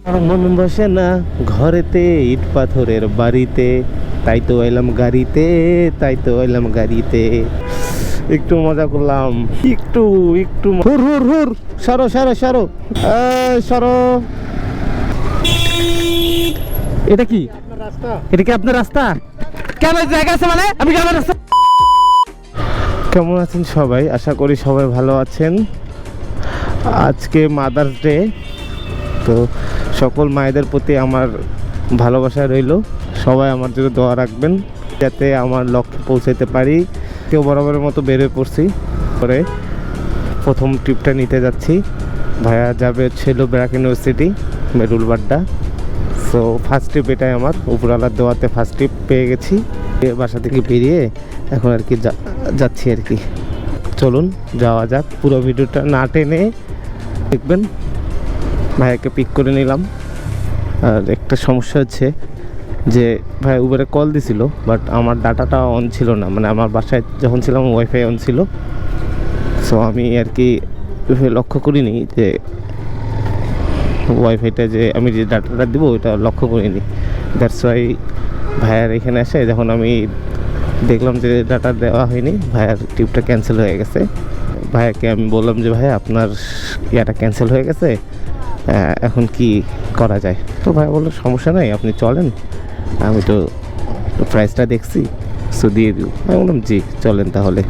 মন বসে না ঘরেতে, ইট পাথরের বাড়িতে, তাই তো এলাম গাড়িতে, তাই তো এলাম গাড়িতে। একটু মজা করলাম, একটু একটু হুর হুর হুর। সরো সরো সরো, সরো। এটা কি রাস্তা? এটা কি আপনার রাস্তা? কেমন জায়গা আছে মানে আমি কেমন রাস্তা? কেমন আছেন সবাই? আশা করি সবাই ভালো আছেন। আজকে মাদার্স ডে, তো সকল মায়েদের প্রতি আমার ভালোবাসা রইল। সবাই আমার জন্য দোয়া রাখবেন যাতে আমার লক্ষ্যে পৌঁছাতে পারি। কেউ বরাবরের মতো বেরিয়ে পড়ছি পরে প্রথম ট্রিপটা নিতে যাচ্ছি। ভাইয়া যাবে ছিল BRAC university Merul Badda. So first trip এটাই আমার, উপরওয়ালার দোয়াতে ফার্স্ট ট্রিপ পেয়ে গেছি। বাসা থেকে বেরিয়ে এখন আর কি যাচ্ছি আর কি। চলুন যাওয়া যাক, পুরো ভিডিওটা না টেনে দেখবেন। ভাইয়াকে পিক করে নিলাম। আর একটা সমস্যা হচ্ছে যে ভাই উবেরে কল দিছিল, বাট আমার ডাটাটা অন ছিল না, মানে আমার বাসায় যখন ছিলাম ওয়াইফাই অন ছিল। সো আমি আর কি লক্ষ্য করিনি যে ওয়াইফাইটা, যে আমি যে ডাটাটা দিব ওইটা লক্ষ্য করিনি। দ্যাটস ওয়াই ভাইয়ার এখানে আসে যখন আমি দেখলাম যে ডাটা দেওয়া হয়নি, ভাইয়ার ট্রিপটা ক্যান্সেল হয়ে গেছে। ভাইয়াকে আমি বললাম যে ভাই আপনার ইয়াটা ক্যান্সেল হয়ে গেছে, এখন কি করা যায়? তো ভাই বললো সমস্যা নাই, আপনি চলেন, আমি তো প্রাইসটা দেখছি, সো দিয়ে দিও। আমি বললাম জি চলেন তাহলে।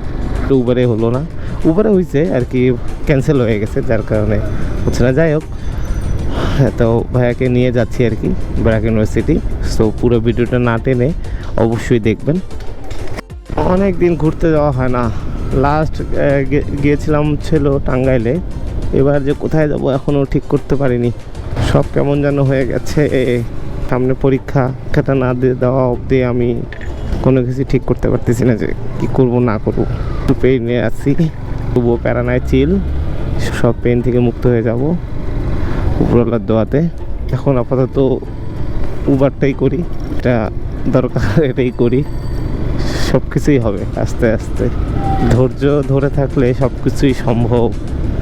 তো উবারে হলো না, উবারে হয়েছে আর কি, ক্যান্সেল হয়ে গেছে যার কারণে হচ্ছে না। যাই হোক, তো ভাইয়াকে নিয়ে যাচ্ছি আর কি ব্র্যাক ইউনিভার্সিটি। সো পুরো ভিডিওটা না টেনে অবশ্যই দেখবেন। অনেক দিন ঘুরতে যাওয়া হয় না। লাস্ট গিয়েছিলাম ছিল টাঙ্গাইলে। এবার যে কোথায় যাব এখনও ঠিক করতে পারিনি। সব কেমন যেন হয়ে গেছে। সামনে পরীক্ষা, খাতা না দিয়ে দেওয়া অবধি আমি কোনো কিছু ঠিক করতে পারতেছি না যে কী করবো না করবো। একটু পেইনে আছি, তবুও প্যারা নাই, চিল, সব পেন থেকে মুক্ত হয়ে যাব উপরওয়ালার দোয়াতে। এখন আপাতত উবারটাই করি, এটা দরকার, এটাই করি। সব কিছুই হবে আস্তে আস্তে, ধৈর্য ধরে থাকলে সব কিছুই সম্ভব।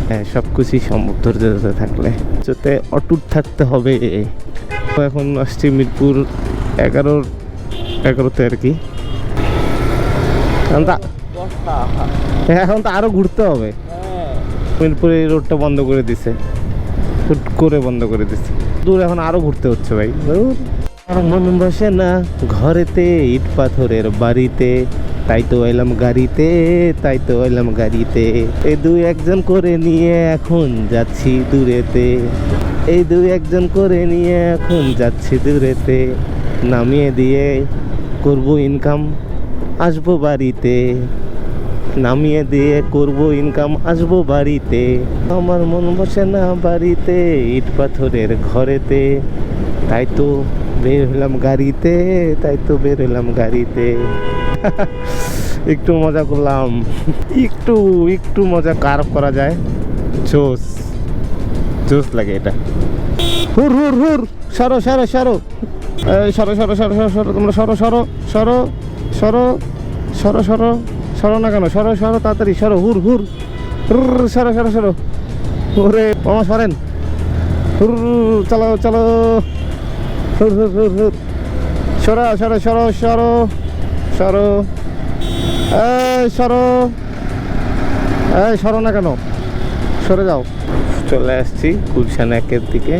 হ্যাঁ, সব কিছুই সম্ভব ধৈর্য ধরে থাকলে, যাতে অটুট থাকতে হবে। এখন আসছি মিরপুর 11-তে আর কি। এখন তো আরো ঘুরতে হবে। মিরপুরে এই রোডটা বন্ধ করে দিছে, হুট করে বন্ধ করে দিছে। দূর এখন আরো ঘুরতে হচ্ছে ভাই। আর মন বসে না ঘরেতে, ইট পাথরের বাড়িতে, তাই তো এলাম গাড়িতে, তাই তো এলাম গাড়িতে। এই দুই একজন করে নিয়ে এখন যাচ্ছি দূরেতে, এই দুই একজন করে নিয়ে এখন যাচ্ছি দূরেতে। নামিয়ে দিয়ে করব ইনকাম, আসবো বাড়িতে, নামিয়ে দিয়ে করব ইনকাম, আসবো বাড়িতে। আমার মন বসে না বাড়িতে, ইট পাথরের ঘরেতে, তাই তো বের হলাম গাড়িতে, তাই তো বের হলাম গাড়িতে। একটু মজা করলাম, একটু একটু মজা কার করা যায়, জোস জোস লাগে এটা। হুর হুর হুর, সরো সরো সরো, সরো সরো সরো সরো সরো, তোমরা সরো সরো সরো সরো সরো সরো সরো না কেন, সরো সরো তাড়াতাড়ি সরো, হুর হুর হুর, সরো সরো সরো। ওরে মামা সরেন, হুর চলো চলো, হুর হুর হুর হুর, সরো সরো সরো সরো সরো, সরো, সরো না কেন, সরে যাও। চলে আসছি গুলশান 1-এর দিকে,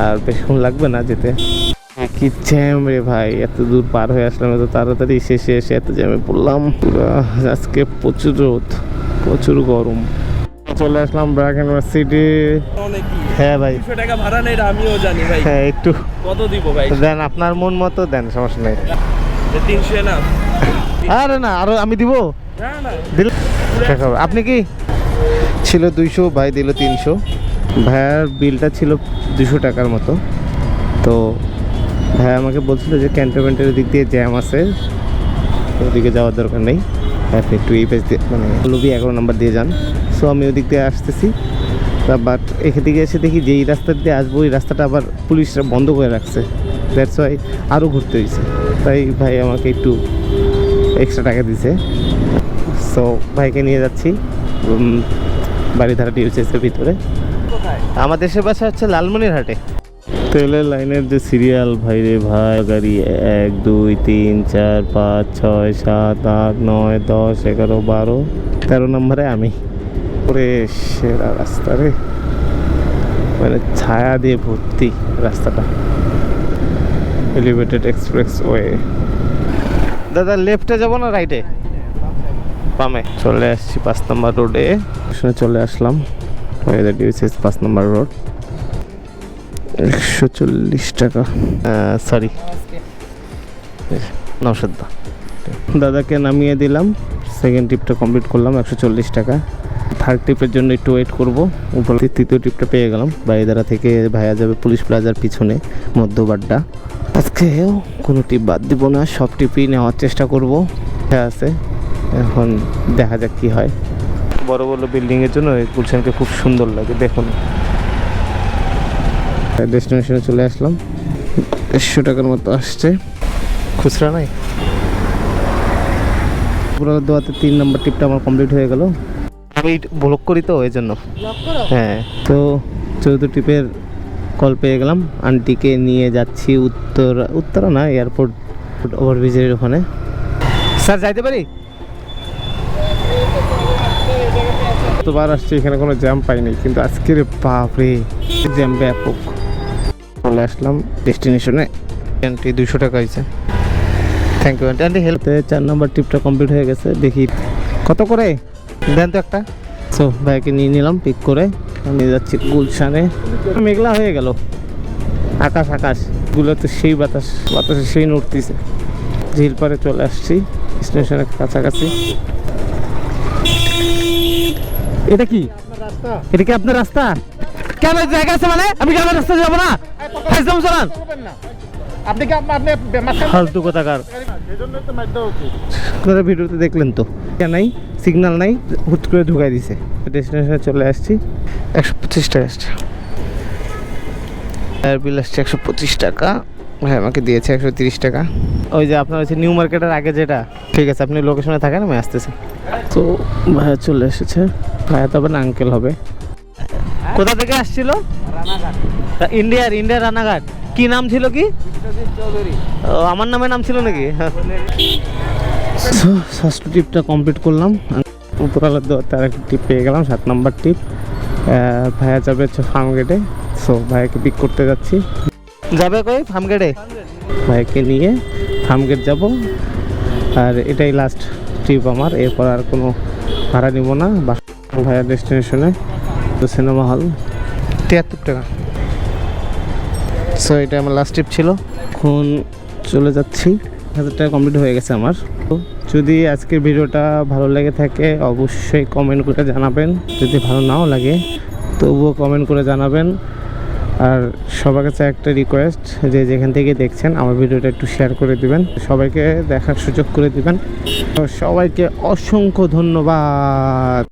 আর বেশিক্ষণ লাগবে না যেতে। কি জ্যাম রে ভাই, এত দূর পার হয়ে আসলাম, এত তাড়াতাড়ি শেষে এসে এত জ্যামে পড়লাম। আজকে প্রচুর রোদ, প্রচুর গরম। চলে আসলাম ব্র্যাক ইউনিভার্সিটি। হ্যাঁ ভাই, 200 টাকা ভাড়া নেই, আমিও জানি ভাই। হ্যাঁ একটু কত দিব ভাই? দেন, আপনার মন মতো দেন, সমস্যা নেই। 300 না? আরে না, আরো আমি দিব। না না, দিল আপনি কি ছিল 200, ভাই দিল 300। ভাইয়ার বিলটা ছিল 200 টাকার মতো। তো ভাই আমাকে বলছিল যে ক্যান্টনমেন্টের দিক দিয়ে জ্যাম আছে, ওদিকে যাওয়ার দরকার নেই, আপনি একটু এই পেজ দিয়ে মানে লবি 11 নম্বর দিয়ে যান। সো আমি ওদিক দিয়ে আসতেছি, বাট এদিকে এসে দেখি যে এই রাস্তা দিয়ে আসবো, এই রাস্তাটা আবার পুলিশরা বন্ধ করে রাখছে। দ্যাটস ওয়াই আরও ঘুরতে হয়েছে। তাই ভাই আমাকে একটু এক্সট্রা টাকা দিছে। সো ভাইকে নিয়ে যাচ্ছি বাড়িধারা ডিউসিএসের ভিতরে। আমার দেশের বাসা হচ্ছে লালমনিরহাটে। তেলের লাইনের যে সিরিয়াল ভাই রে ভাই, গাড়ি 1 2 3 4 5 6 7 8 9 10 11 12 13 নম্বরে আমি। ওরে সেরা রাস্তা রে, মানে ছায়া দিয়ে ভর্তি রাস্তাটা, এলিভেটেড এক্সপ্রেস ওয়ে। দাদা লেফটে যাব না রাইটে? বামে। চলে আসছি 5 নম্বর রোডে, চলে আসলাম। 5 নম্বর রোড। 140 টাকা, সরি নৌসদ্দা। দাদাকে নামিয়ে দিলাম, সেকেন্ড ট্রিপটা কমপ্লিট করলাম 140 টাকা। থার্ড ট্রিপের জন্য একটু ওয়েট করবো। উপরে তৃতীয় ট্রিপটা পেয়ে গেলাম। বাড়িদারা থেকে ভাইয়া যাবে পুলিশ প্লাজার পিছনে মধ্যবাড্ডা। আজকেও কোনো ট্রিপ বাদ দিব না, সব ট্রিপই নেওয়ার চেষ্টা করবো। আছে এখন দেখা যাক কি হয়। বড় বড় বিল্ডিংয়ের জন্য গুলশানকে খুব সুন্দর লাগে। দেখুন ডেস্টিনেশনে চলে আসলাম। 100 টাকার মতো আসছে, খুচরা নাই। পুরো দোয়াতে 3 নম্বর ট্রিপটা আমার কমপ্লিট হয়ে গেল। আমি ব্লক করি তো এই জন্য। হ্যাঁ, তো 14 ট্রিপের কল পেয়ে গেলাম। আন্টিকে নিয়ে যাচ্ছি উত্তরা না, এয়ারপোর্ট ওভারব্রিজের ওখানে। স্যার যাইতে পারি? কতবার আসছি, এখানে কোনো জ্যাম পাইনি, কিন্তু আজকের বাপরে জ্যাম ব্যাপক। চলে আসলাম ডেস্টিনেশনে। আন্টি 200 টাকা হয়েছে। Thank you aunty. হেল্পে 4 নম্বর ট্রিপটা কমপ্লিট হয়ে গেছে। দেখি কত করে দেন তো একটা। সো ভাইকে নিয়ে নিলাম পিক করে। আমি যাচ্ছি গুলশানে। মেঘলা হয়ে গেল আকাশ গুলোতে, সেই বাতাসে সেই নড়তিছে। ঝিল পারে চলে আসছি স্টেশনের কাছাকাছি। এটা কি? এটা কি আপনার রাস্তা? কেন জায়গা আছে মানে? আমি কি আমার রাস্তা যাবো না? একদম চলান। আপনি কি আপনি ফালতু কথাকার। আপনারা ভিডিওতে দেখলেন তো, নাই সিগন্যাল নাই, হুট করে ঢুকাই দিছে। ডেস্টিনেশনে চলে আসছি। 125 টাকা আসছে। এয়ার বিল আসছে 125 টাকা। হ্যাঁ, আমাকে দিয়েছে 130 টাকা। ওই যে আপনার হচ্ছে নিউ মার্কেটের আগে যেটা। ঠিক আছে, আপনি লোকেশনে থাকেন, আমি আসতেছি। তো ভাইয়া চলে এসেছে। ভাইয়া তো আবার আঙ্কেল হবে। কোথা থেকে আসছিল? ইন্ডিয়ার রানাঘাট। কি নাম ছিল কি? ও, আমার নামে নাম ছিল নাকি? ফার্স্ট ট্রিপটা কমপ্লিট করলাম। উপরালার দোয়াতে আরেকটা ট্রিপ পেয়ে গেলাম, 7 নম্বর ট্রিপ। ভাইয়া যাবে হচ্ছে ফার্মগেটে। সো ভাইয়াকে পিক করতে যাচ্ছি। যাবে কই? ফার্মগেটে। ভাইকে নিয়ে ফার্মগেট যাব। আর এটাই লাস্ট ট্রিপ আমার, এরপর আর কোনো ভাড়া নিব না। ভাইয়ার ডেস্টিনেশনে তো সিনেমা হল 73 টাকা। সো এটা আমার লাস্ট ট্রিপ ছিল। এখন চলে যাচ্ছি। 1000 টাকা কমপ্লিট হয়ে গেছে আমার। তো যদি আজকের ভিডিওটা ভালো লেগে থাকে অবশ্যই কমেন্ট করে জানাবেন। যদি ভালো নাও লাগে তবুও কমেন্ট করে জানাবেন। আর সবার কাছে একটা রিকোয়েস্ট, যে যেখান থেকে দেখছেন আমার ভিডিওটা একটু শেয়ার করে দিবেন, সবাইকে দেখার সুযোগ করে দিবেন। তো সবাইকে অসংখ্য ধন্যবাদ।